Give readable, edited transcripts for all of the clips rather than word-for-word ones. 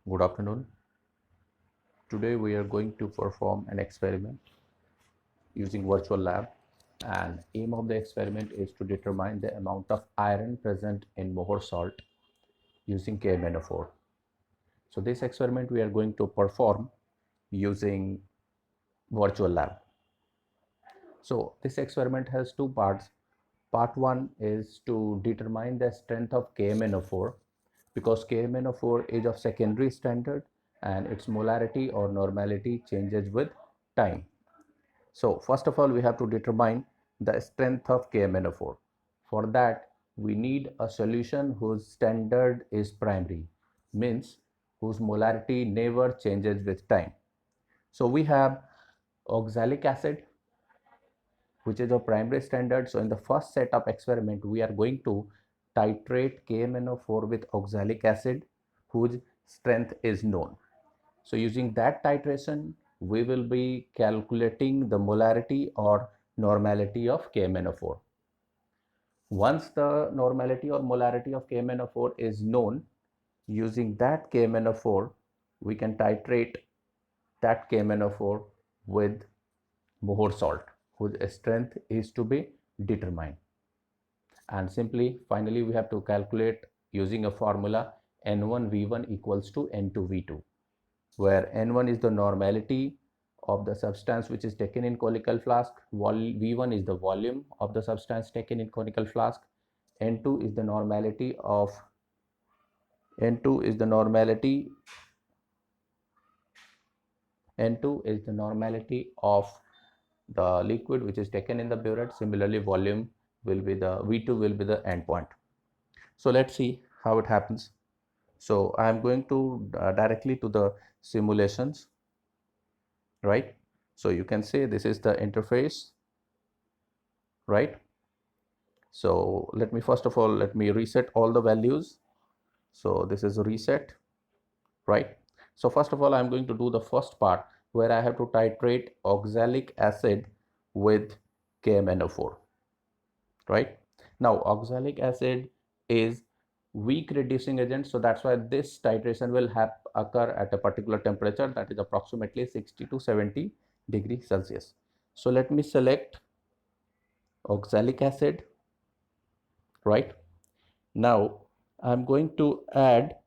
Good afternoon. Today we are going to perform an experiment using virtual lab, and aim of the experiment is to determine the amount of iron present in Mohr salt using KMnO4. So this experiment we are going to perform using virtual lab. So this experiment has two parts. Part 1 is to determine the strength of KMnO4, because KMnO4 is of secondary standard and its molarity or normality changes with time. So first of all, we have to determine the strength of KMnO4. For that, we need a solution whose standard is primary, means whose molarity never changes with time. So we have oxalic acid, which is a primary standard. So in the first setup experiment, we are going to titrate KMnO4 with oxalic acid, whose strength is known. So using that titration, we will be calculating the molarity or normality of KMnO4. Once the normality or molarity of KMnO4 is known, using that KMnO4, we can titrate that KMnO4 with Mohr salt, whose strength is to be determined. And finally, we have to calculate using a formula N1V1 equals to N2V2, where N1 is the normality of the substance which is taken in conical flask, V1 is the volume of the substance taken in conical flask, N2 is the normality of N2 is the normality of the liquid which is taken in the burette. Similarly, volume will be the V2 will be the endpoint. So let's see how it happens. So I am going to directly to the simulations, right? So you can say this is the interface, right? So let me reset all the values. So this is a reset, right? So first of all, I'm going to do the first part where I have to titrate oxalic acid with KMnO4, right? Now oxalic acid is weak reducing agent, so that's why this titration will occur at a particular temperature, that is approximately 60 to 70 degrees Celsius. So let me select oxalic acid, right? Now I'm going to add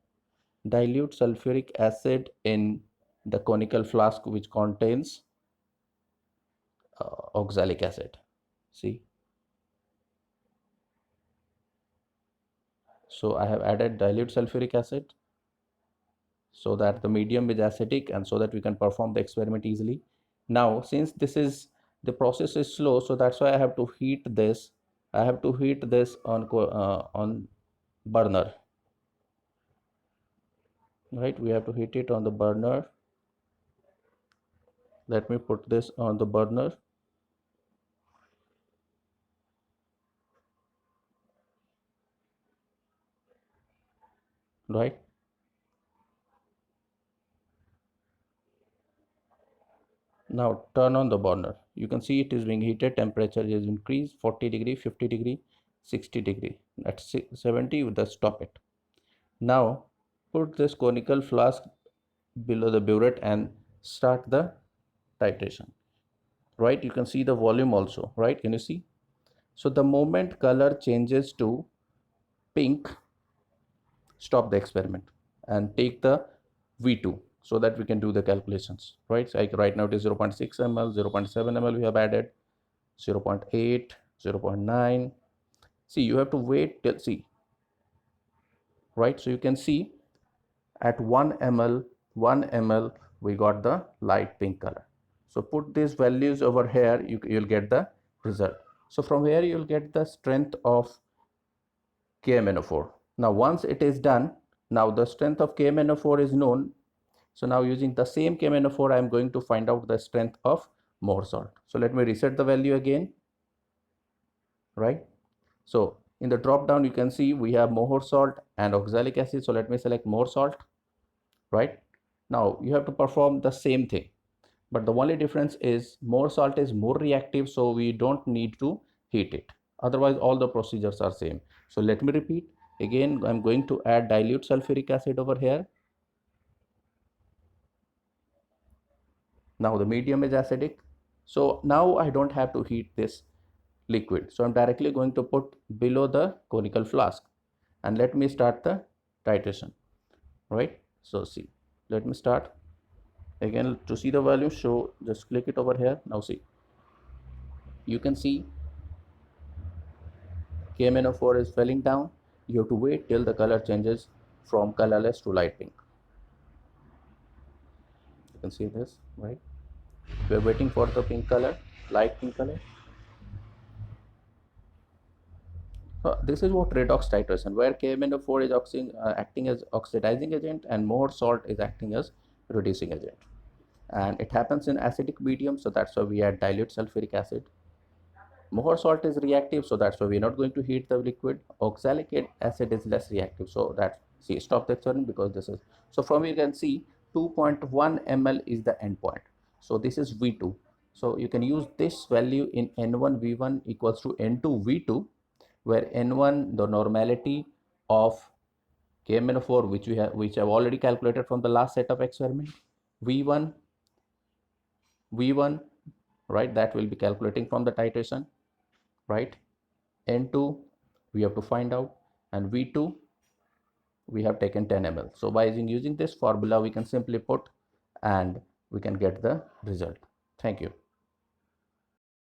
dilute sulfuric acid in the conical flask which contains oxalic acid. See, so I have added dilute sulfuric acid so that the medium is acidic and so that we can perform the experiment easily. Now since the process is slow, so that's why I have to heat this. I have to heat this on burner, right? We have to heat it on the burner. Let me put this on the burner, right? Now turn on the burner. You can see it is being heated. Temperature is increased 40 degree, 50 degree, 60 degree. At 70, just stop it. Now put this conical flask below the burette and start the titration, right? You can see the volume also, right? Can you see? So the moment color changes to pink, stop the experiment and take the V2 so that we can do the calculations, right? So right now it is 0.6 ml, 0.7 ml we have added, 0.8, 0.9. See, you have to wait till, see, right? So you can see at 1 ml we got the light pink color. So put these values over here, you'll get the result. So from here you'll get the strength of KMnO4. Now once it is done, now the strength of KMnO4 is known. So now using the same KMnO4, I am going to find out the strength of Mohr salt. So let me reset the value again, right? So in the drop down, you can see we have Mohr salt and oxalic acid. So let me select Mohr salt, right? Now you have to perform the same thing, but the only difference is Mohr salt is more reactive, so we don't need to heat it. Otherwise, all the procedures are same. So let me repeat again. I'm going to add dilute sulfuric acid over here. Now the medium is acidic. So now I don't have to heat this liquid. So I'm directly going to put below the conical flask and let me start the titration, right? So see, let me start again. To see the value, so just click it over here. Now see, you can see KMnO4 is falling down. You have to wait till the color changes from colorless to light pink. You can see this, right? We're waiting for the pink color, light pink color. This is what redox titration, where KMnO4 is acting as oxidizing agent and Mohr salt is acting as reducing agent. And it happens in acidic medium, so that's why we add dilute sulfuric acid. Mohr salt is reactive, so that's why we're not going to heat the liquid. Oxalic acid is less reactive, so that, see, stop the experiment because this is, so from you can see 2.1 ml is the endpoint. So this is V2. So you can use this value in N1 V1 equals to N2 V2, where N1 the normality of KMnO4 which I've already calculated from the last set of experiment, V1 V1, right, that will be calculating from the titration, right? N2 we have to find out, and V2 we have taken 10 ml. So by using this formula we can simply put and we can get the result. Thank you.